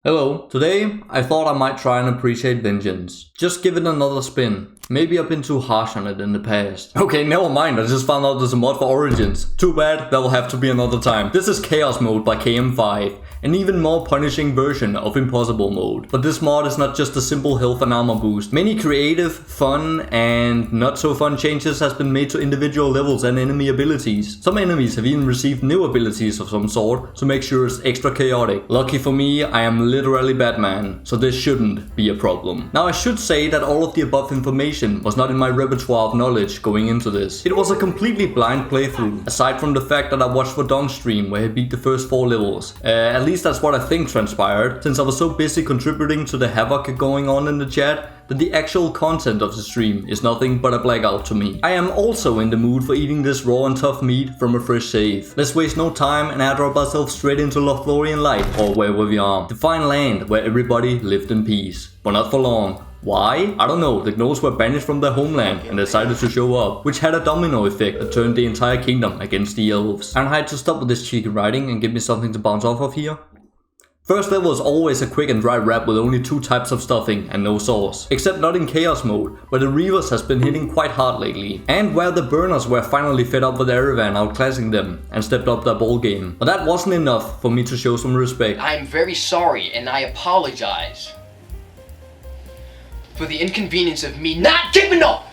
Hello, today I thought I might try and appreciate Vengeance. Just give it another spin. Maybe I've been too harsh on it in the past. Okay, never mind, I just found out there's a mod for Origins. Too bad, that'll have to be another time. This is Chaos Mode by KM5, an even more punishing version of Impossible Mode. But this mod is not just a simple health and armor boost. Many creative, fun, and not so fun changes has been made to individual levels and enemy abilities. Some enemies have even received new abilities of some sort to make sure it's extra chaotic. Lucky for me, I am literally Batman, so this shouldn't be a problem. Now I should say that all of the above information was not in my repertoire of knowledge going into this. It was a completely blind playthrough, aside from the fact that I watched Verdon's stream where he beat the first 4 levels. At least that's what I think transpired, since I was so busy contributing to the havoc going on in the chat that the actual content of the stream is nothing but a blackout to me. I am also in the mood for eating this raw and tough meat from a fresh save. Let's waste no time and airdrop ourselves straight into Lothlorien Light, or wherever we are. The fine land where everybody lived in peace. But not for long. Why? I don't know, the gnolls were banished from their homeland and decided to show up, which had a domino effect that turned the entire kingdom against the elves. And I had to stop with this cheeky writing and give me something to bounce off of here. First level is always a quick and dry wrap with only 2 types of stuffing and no sauce. Except not in Chaos Mode, where the Reavers has been hitting quite hard lately. And where the Burners were finally fed up with Erevan outclassing them and stepped up their ball game. But that wasn't enough for me to show some respect. I am very sorry and I apologize for the inconvenience of me not giving up.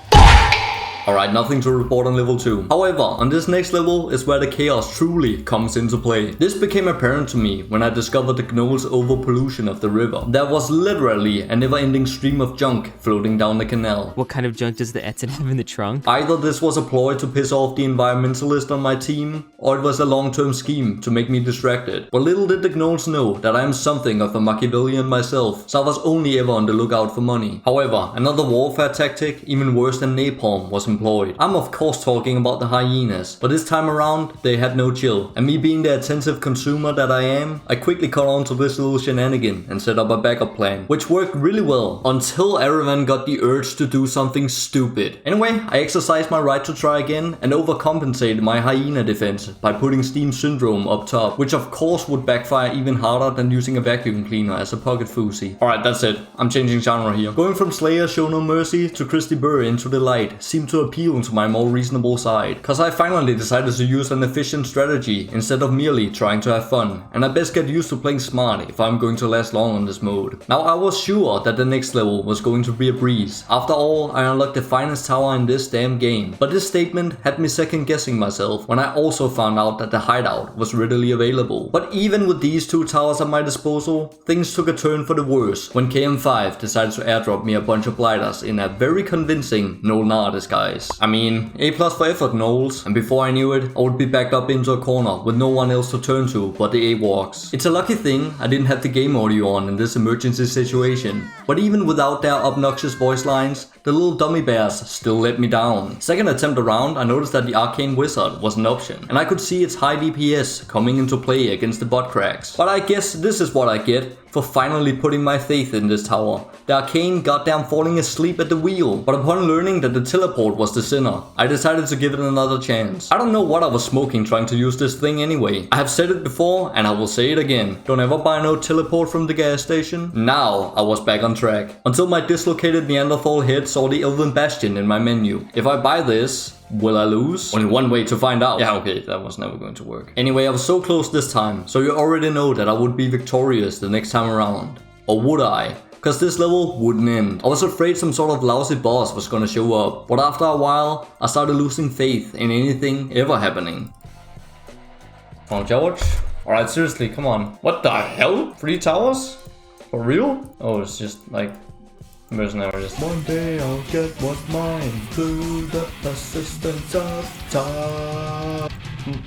Alright, nothing to report on level 2. However, on this next level is where the chaos truly comes into play. This became apparent to me when I discovered the gnolls' overpollution of the river. There was literally a never-ending stream of junk floating down the canal. What kind of junk does the Etten have in the trunk? Either this was a ploy to piss off the environmentalist on my team, or it was a long-term scheme to make me distracted. But little did the gnolls know that I am something of a Machiavellian myself, so I was only ever on the lookout for money. However, another warfare tactic, even worse than napalm, was employed. I'm of course talking about the hyenas, but this time around they had no chill, and me being the attentive consumer that I am, I quickly caught on to this little shenanigan and set up a backup plan, which worked really well until Erevan got the urge to do something stupid. Anyway, I exercised my right to try again and overcompensated my hyena defense by putting Steam Syndrome up top, which of course would backfire even harder than using a vacuum cleaner as a pocket foozy. Alright, that's it. I'm changing genre here. Going from Slayer Show No Mercy to Christy Burr Into the Light seemed to appeal to my more reasonable side, cause I finally decided to use an efficient strategy instead of merely trying to have fun, and I best get used to playing smart if I'm going to last long on this mode. Now I was sure that the next level was going to be a breeze. After all, I unlocked the finest tower in this damn game, but this statement had me second guessing myself when I also found out that the hideout was readily available. But even with these 2 towers at my disposal, things took a turn for the worse when KM5 decided to airdrop me a bunch of blighters in a very convincing Nolnar disguise. I mean, A+ for effort, gnolls. And before I knew it, I would be backed up into a corner with no one else to turn to but the AWACS. It's a lucky thing I didn't have the game audio on in this emergency situation. But even without their obnoxious voice lines, the little dummy bears still let me down. Second attempt around, I noticed that the Arcane Wizard was an option, and I could see its high DPS coming into play against the bot cracks. But I guess this is what I get for finally putting my faith in this tower. The Arcane goddamn falling asleep at the wheel. But upon learning that the teleport was the sinner, I decided to give it another chance. I don't know what I was smoking trying to use this thing anyway. I have said it before and I will say it again. Don't ever buy no teleport from the gas station. Now I was back on track. Until my dislocated Neanderthal head saw the Elven Bastion in my menu. If I buy this, will I lose? Only one way to find out. Yeah, okay, that was never going to work. Anyway, I was so close this time, so you already know that I would be victorious the next time around. Or would I? Cause this level wouldn't end. I was afraid some sort of lousy boss was gonna show up, but after a while, I started losing faith in anything ever happening. Oh, George? Alright, seriously, come on. What the hell? 3 towers? For real? Oh, it's just like mercenary. Just one day I'll get what's mine through the assistance of time.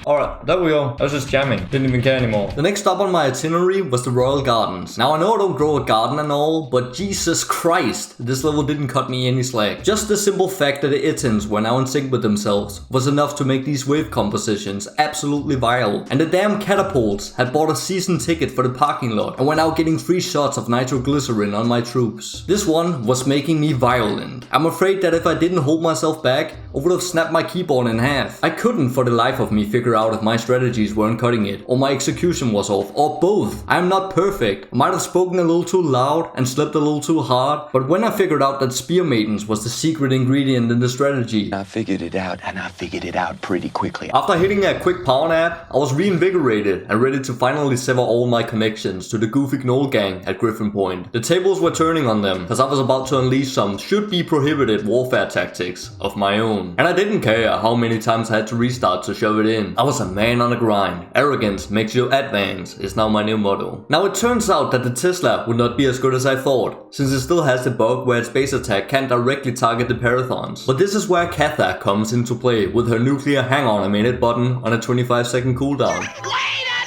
Alright, there we go. I was just jamming. Didn't even care anymore. The next stop on my itinerary was the Royal Gardens. Now I know I don't grow a garden and all, but Jesus Christ, this level didn't cut me any slack. Just the simple fact that the Ettins were now in sync with themselves was enough to make these wave compositions absolutely vile. And the damn catapults had bought a season ticket for the parking lot and were now getting free shots of nitroglycerin on my troops. This one was making me violent. I'm afraid that if I didn't hold myself back, I would have snapped my keyboard in half. I couldn't for the life of me figure out if my strategies weren't cutting it, or my execution was off, or both. I am not perfect. I might have spoken a little too loud and slept a little too hard, but when I figured out that Spear Maidens was the secret ingredient in the strategy, I figured it out, and I figured it out pretty quickly. after hitting a quick power nap, I was reinvigorated and ready to finally sever all my connections to the Goofy Gnoll gang at Griffin Point. The tables were turning on them, cause I was about to unleash some should-be prohibited warfare tactics of my own. And I didn't care how many times I had to restart to shove it in. I was a man on a grind. Arrogance makes you advance is now my new motto. Now it turns out that the Tesla would not be as good as I thought, since it still has the bug where its base attack can't directly target the Parathons. But this is where Katha comes into play with her nuclear hang-on a minute button on a 25-second cooldown. Wait a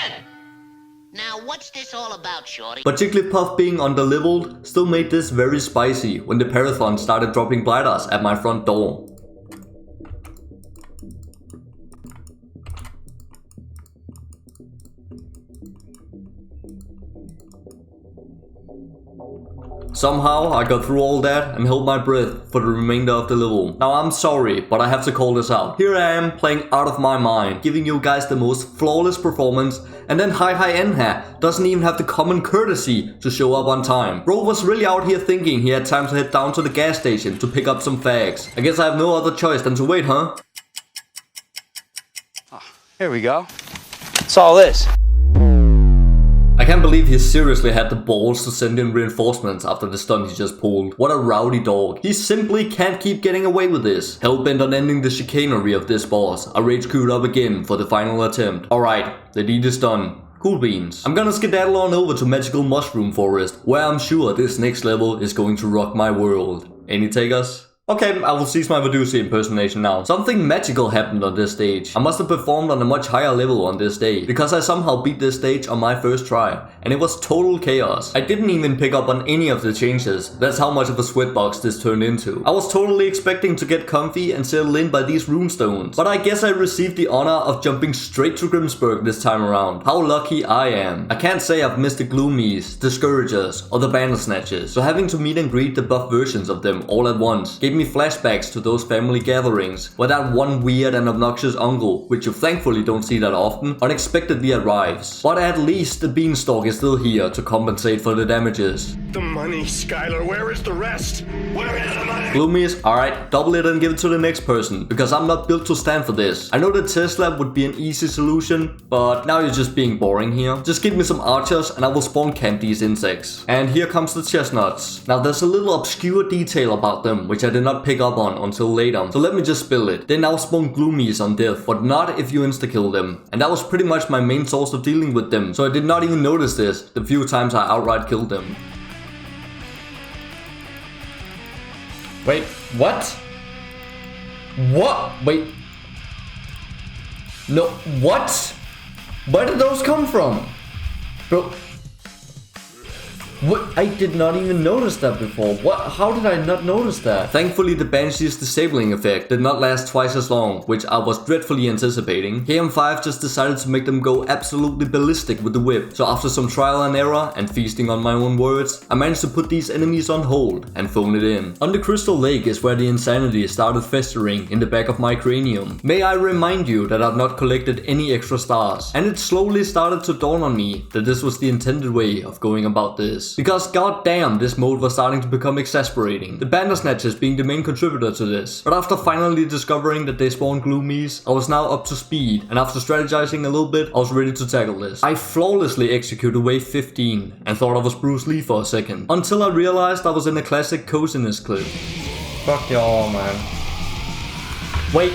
minute! Now what's this all about, shorty? But Jigglypuff being underleveled still made this very spicy when the Parathon started dropping Blighters at my front door. Somehow I got through all that and held my breath for the remainder of the level. Now I'm sorry, but I have to call this out. Here I am playing out of my mind, giving you guys the most flawless performance, and then Hi Enha doesn't even have the common courtesy to show up on time. Bro was really out here thinking he had time to head down to the gas station to pick up some fags. I guess I have no other choice than to wait, huh? Here we go. What's all this? I can't believe he seriously had the balls to send in reinforcements after the stunt he just pulled. What a rowdy dog. He simply can't keep getting away with this. Hellbent on ending the chicanery of this boss, I rage queued up again for the final attempt. Alright, the deed is done. Cool beans. I'm gonna skedaddle on over to Magical Mushroom Forest, where I'm sure this next level is going to rock my world. Any takers? Okay, I will cease my Medusa impersonation now. Something magical happened on this stage. I must have performed on a much higher level on this day, because I somehow beat this stage on my first try, and it was total chaos. I didn't even pick up on any of the changes. That's how much of a sweatbox this turned into. I was totally expecting to get comfy and settle in by these runestones, but I guess I received the honor of jumping straight to Grimsburg this time around. How lucky I am. I can't say I've missed the Gloomies, the Scourgers, or the Bandersnatchers, so having to meet and greet the buff versions of them all at once gave me flashbacks to those family gatherings where that one weird and obnoxious uncle, which you thankfully don't see that often, unexpectedly arrives. But at least the beanstalk is still here to compensate for the damages. The money, Skylar. Where is the rest? Where is the money? Gloomies, alright, double it and give it to the next person, because I'm not built to stand for this. I know that Tesla would be an easy solution, but now you're just being boring here. Just give me some archers and I will spawn camp these insects. And here comes the chestnuts. Now there's a little obscure detail about them, which I did not pick up on until later, so let me just spill it. They now spawn Gloomies on death, but not if you insta-kill them. And that was pretty much my main source of dealing with them, so I did not even notice this the few times I outright killed them. Wait, what? What? Wait. No, what? Where did those come from? Bro. What? I did not even notice that before. What? How did I not notice that? Thankfully, the Banshee's disabling effect did not last twice as long, which I was dreadfully anticipating. KM5 just decided to make them go absolutely ballistic with the whip. So after some trial and error and feasting on my own words, I managed to put these enemies on hold and phone it in. On the Crystal Lake is where the insanity started festering in the back of my cranium. May I remind you that I've not collected any extra stars. And it slowly started to dawn on me that this was the intended way of going about this. Because goddamn, this mode was starting to become exasperating. The Bandersnatchers being the main contributor to this. But after finally discovering that they spawn Gloomies, I was now up to speed, and after strategizing a little bit, I was ready to tackle this. I flawlessly executed wave 15 and thought I was Bruce Lee for a second, until I realized I was in a classic coziness clip. Fuck y'all, man. Wait.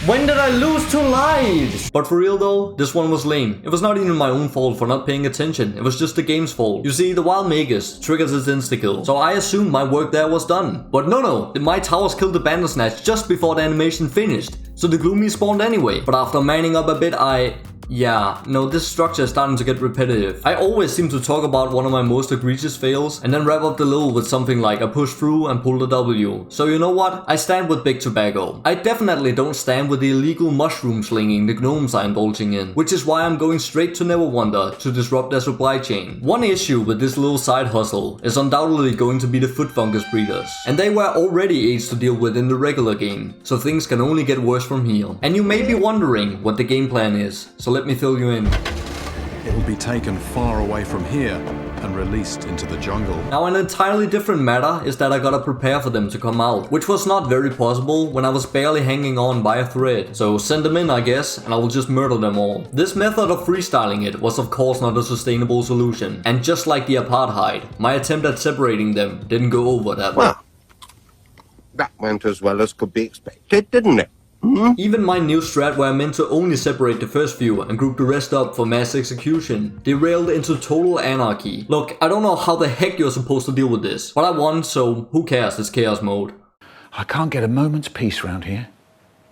When did I lose 2 lives? But for real though, this one was lame. It was not even my own fault for not paying attention, it was just the game's fault. You see, the Wild Magus triggers its insta-kill, so I assumed my work there was done. But no, my towers killed the Bandersnatch just before the animation finished, so the Gloomies spawned anyway. But after manning up a bit, I Yeah, no, this structure is starting to get repetitive. I always seem to talk about one of my most egregious fails and then wrap up the level with something like I push through and pull the W. So you know what? I stand with Big Tobacco. I definitely don't stand with the illegal mushroom slinging the gnomes are indulging in, which is why I'm going straight to Neverwonder to disrupt their supply chain. One issue with this little side hustle is undoubtedly going to be the foot fungus breeders, and they were already aids to deal with in the regular game, so things can only get worse from here. And you may be wondering what the game plan is, so let me fill you in. It will be taken far away from here and released into the jungle. Now, an entirely different matter is that I gotta prepare for them to come out, which was not very possible when I was barely hanging on by a thread. So send them in, I guess, and I will just murder them all. This method of freestyling it was of course not a sustainable solution, and just like the apartheid, my attempt at separating them didn't go over that well. That went as well as could be expected, didn't it? Even my new strat where I meant to only separate the first few and group the rest up for mass execution derailed into total anarchy. Look, I don't know how the heck you're supposed to deal with this, but I won, so who cares, it's chaos mode. I can't get a moment's peace round here.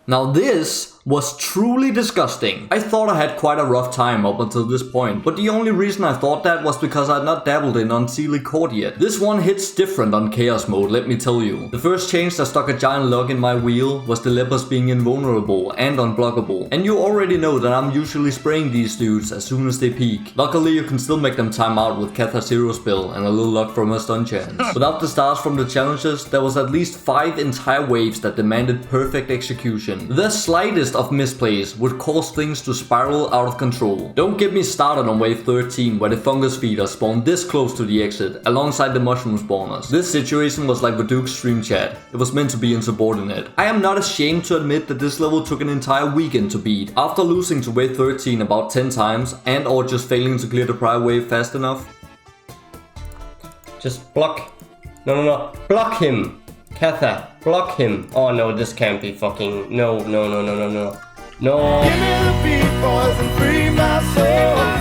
Now this was truly disgusting. I thought I had quite a rough time up until this point, but the only reason I thought that was because I had not dabbled in Unseelie Court yet. This one hits different on Chaos Mode, let me tell you. The first change that stuck a giant log in my wheel was the lepers being invulnerable and unblockable. And you already know that I'm usually spraying these dudes as soon as they peek. Luckily you can still make them time out with Catha's hero spell and a little luck from her stun chance. Without the stars from the challenges, there was at least 5 entire waves that demanded perfect execution. The slightest of misplays would cause things to spiral out of control. Don't get me started on wave 13 where the fungus feeders spawned this close to the exit alongside the mushroom spawners. This situation was like Baduk's stream chat. It was meant to be insubordinate. I am not ashamed to admit that this level took an entire weekend to beat. After losing to wave 13 about 10 times and or just failing to clear the prior wave fast enough. Just block. No. Block him. Catha, block him. Oh no, this can't be fucking. No.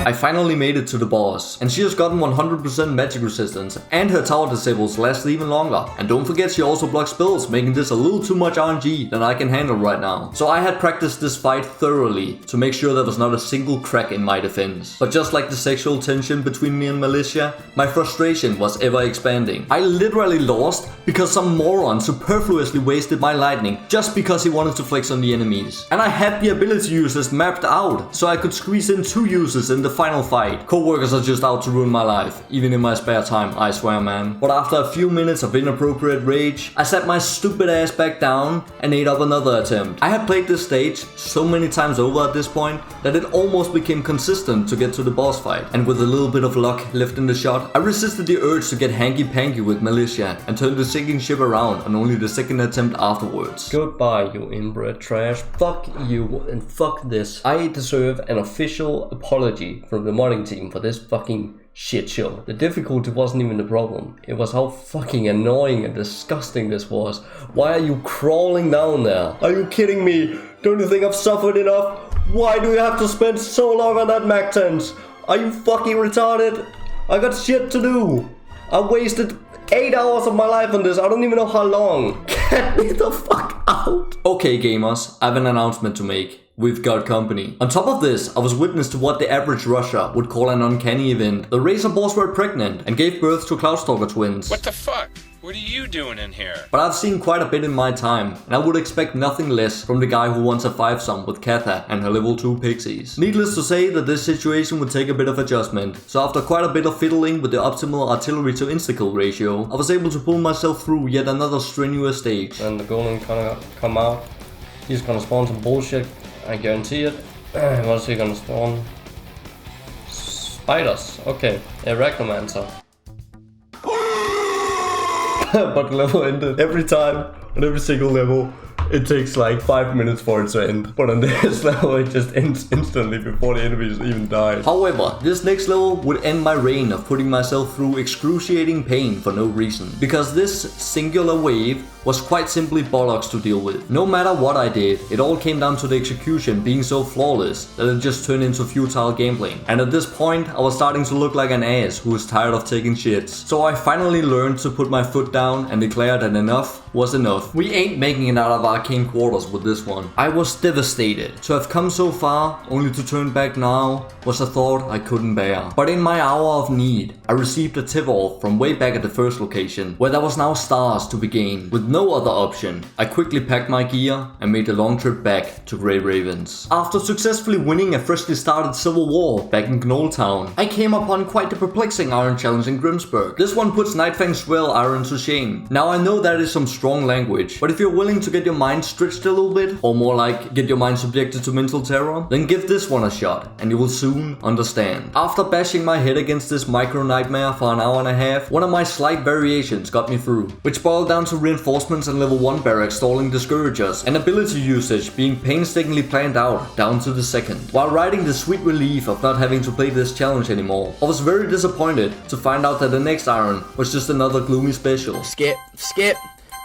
I finally made it to the boss, and she has gotten 100% magic resistance, and her tower disables last even longer. And don't forget she also blocks spells, making this a little too much RNG than I can handle right now. So I had practiced this fight thoroughly to make sure there was not a single crack in my defense. But just like the sexual tension between me and Militia, my frustration was ever expanding. I literally lost because some moron superfluously wasted my lightning just because he wanted to flex on the enemies. And I had the ability users mapped out, so I could squeeze in 2 users in the final fight. Co-workers are just out to ruin my life, even in my spare time, I swear man. But after a few minutes of inappropriate rage, I sat my stupid ass back down and ate up another attempt. I had played this stage so many times over at this point that it almost became consistent to get to the boss fight. And with a little bit of luck left in the shot, I resisted the urge to get hanky-panky with Militia and turned the sinking ship around on only the second attempt afterwards. Goodbye, you inbred trash. Fuck you and fuck this. I deserve an official apology from the modding team for this fucking shit show. The difficulty wasn't even the problem. It was how fucking annoying and disgusting this was. Why are you crawling down there? Are you kidding me? Don't you think I've suffered enough? Why do you have to spend so long on that Mac 10s? Are you fucking retarded? I got shit to do. I wasted 8 hours of my life on this. I don't even know how long. Get me the fuck out. Okay gamers, I have an announcement to make. We've got company. On top of this, I was witness to what the average Russia would call an uncanny event. The Razor Balls were pregnant and gave birth to Cloudstalker twins. What the fuck? What are you doing in here? But I've seen quite a bit in my time, and I would expect nothing less from the guy who wants a 5-sum with Catha and her level 2 pixies. Needless to say that this situation would take a bit of adjustment, so after quite a bit of fiddling with the optimal artillery to insta-kill ratio, I was able to pull myself through yet another strenuous stage. And the golem gonna come out. He's gonna spawn some bullshit, I guarantee it. What is he gonna spawn? Spiders. Okay, a Arachnomancer. But level ended. Every time, on every single level, it takes like 5 minutes for it to end. But on this level, it just ends instantly before the enemies even die. However, this next level would end my reign of putting myself through excruciating pain for no reason. Because this singular wave was quite simply bollocks to deal with. No matter what I did, it all came down to the execution being so flawless that it just turned into futile gambling. And at this point, I was starting to look like an ass who was tired of taking shits. So I finally learned to put my foot down and declare that enough was enough. We ain't making it out of our arcane quarters with this one. I was devastated. To have come so far, only to turn back now, was a thought I couldn't bear. But in my hour of need, I received a tip-off from way back at the first location, where there was now stars to be gained. With no other option, I quickly packed my gear and made the long trip back to Grey Ravens. After successfully winning a freshly started civil war back in Gnoll Town, I came upon quite the perplexing iron challenge in Grimsburg. This one puts Nightfang's Swell Iron to shame. Now I know that is some strong language, but if you're willing to get your mind stretched a little bit, or more like get your mind subjected to mental terror, then give this one a shot and you will soon understand. After bashing my head against this micro nightmare for an hour and a half, one of my slight variations got me through, which boiled down to reinforcements and level 1 barracks stalling discouragers, and ability usage being painstakingly planned out down to the second. While riding the sweet relief of not having to play this challenge anymore, I was very disappointed to find out that the next iron was just another gloomy special. Skip.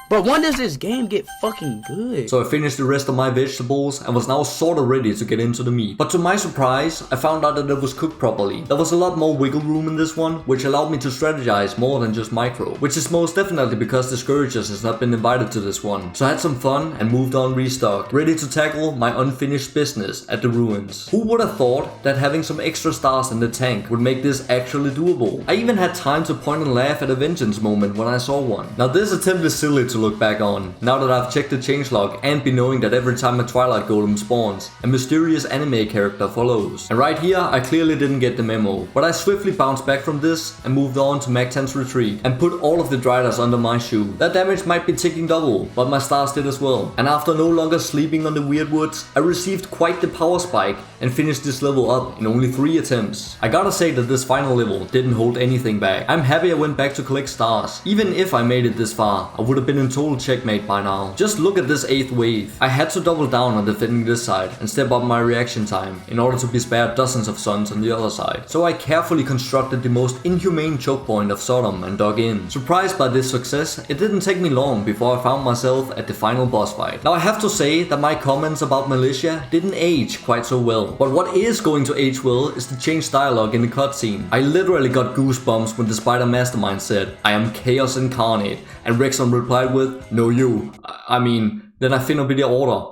But when does this game get fucking good? So I finished the rest of my vegetables and was now sorta ready to get into the meat. But to my surprise, I found out that it was cooked properly. There was a lot more wiggle room in this one, which allowed me to strategize more than just micro. Which is most definitely because the Scourgers has not been invited to this one. So I had some fun and moved on restocked, ready to tackle my unfinished business at the ruins. Who would have thought that having some extra stars in the tank would make this actually doable? I even had time to point and laugh at a vengeance moment when I saw one. Now this attempt is silly to look back on, now that I've checked the changelog and be knowing that every time a Twilight Golem spawns, a mysterious anime character follows. And right here, I clearly didn't get the memo, but I swiftly bounced back from this and moved on to Magtan's retreat and put all of the Driders under my shoe. That damage might be ticking double, but my stars did as well. And after no longer sleeping on the Weird Woods, I received quite the power spike and finished this level up in only 3 attempts. I gotta say that this final level didn't hold anything back. I'm happy I went back to collect stars. Even if I made it this far, I would have been in total checkmate by now. Just look at this 8th wave. I had to double down on defending this side and step up my reaction time in order to be spared dozens of suns on the other side. So I carefully constructed the most inhumane choke point of Sodom and dug in. Surprised by this success, it didn't take me long before I found myself at the final boss fight. Now I have to say that my comments about Militia didn't age quite so well. But what is going to age well is the changed dialogue in the cutscene. I literally got goosebumps when the Spider Mastermind said, "I am Chaos Incarnate," and Rexon replied with, "No you, I mean, then I finna be the Order.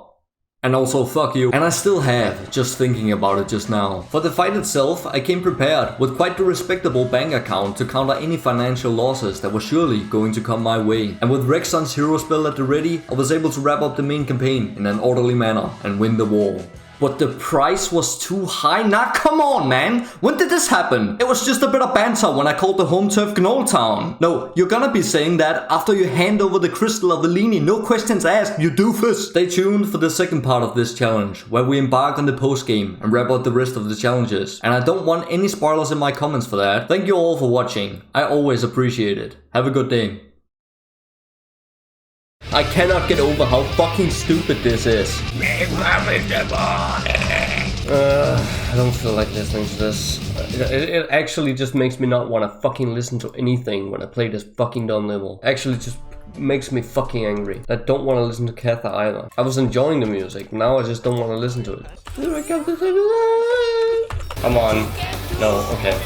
And also fuck you." And I still have, just thinking about it just now. For the fight itself, I came prepared with quite the respectable bank account to counter any financial losses that were surely going to come my way. And with Rexon's hero spell at the ready, I was able to wrap up the main campaign in an orderly manner and win the war. But the price was too high? Nah, come on, man. When did this happen? It was just a bit of banter when I called the home turf Gnoll Town. No, you're gonna be saying that after you hand over the Crystal of Eleni, no questions asked, you doofus. Stay tuned for the second part of this challenge, where we embark on the post-game and wrap up the rest of the challenges. And I don't want any spoilers in my comments for that. Thank you all for watching. I always appreciate it. Have a good day. I cannot get over how fucking stupid this is. I don't feel like listening to this. It actually just makes me not want to fucking listen to anything when I play this fucking dumb level. Actually just makes me fucking angry. I don't want to listen to Catha either. I was enjoying the music, now I just don't want to listen to it. Come on. No, okay.